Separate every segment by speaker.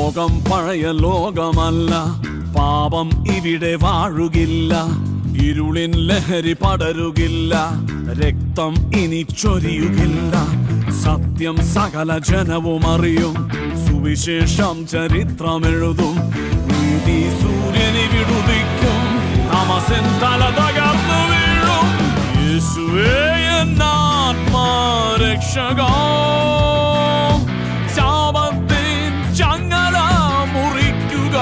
Speaker 1: ലോകം പഴയ ലോകമല്ല, പാപം ഇവിടെ വാഴുകില്ല, ഇരുളിൻ ലഹരി പടരുകില്ല, രക്തം ഇനി ചൊരിയുകില്ല. സത്യം സകല ജനവും അറിയും, സുവിശേഷം ചരിത്രമെഴുതും, നീതി സൂര്യനെ വിടുവിക്കും, തമസിൻ തല തകർന്നു വീഴും. യേശുവേ എന്നാത്മാരക്ഷക, ശാപത്തിൻ ചങ്ങല മുറിക്കുക.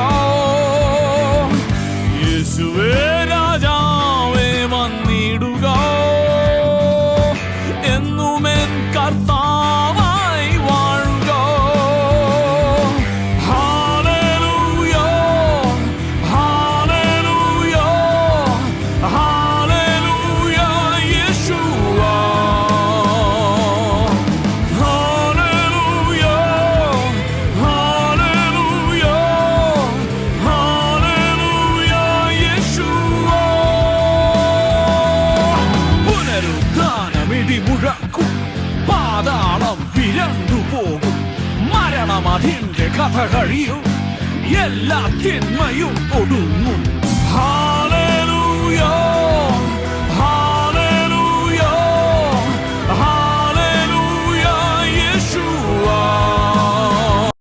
Speaker 1: യേശുവേ രാജാവേ വന്നിടുക, എന്നുമെൻ കർത്താവായി വാഴുക. ഹല്ലേലൂയ, ഹല്ലേലൂയ, ഹല്ലേലൂയ യേശുവ. ഹല്ലേലൂയ, ഹല്ലേലൂയ, ഹല്ലേലൂയ യേശുവ. പുനരുദ്ധാനമിടി മുഴക്കും, പാതാളം പിരണ്ടു പോകും, മരണമതിന്റെ കഥ കഴിയും, എല്ലാ തിന്മയും ഒടുങ്ങും. ഹല്ലേലൂയ.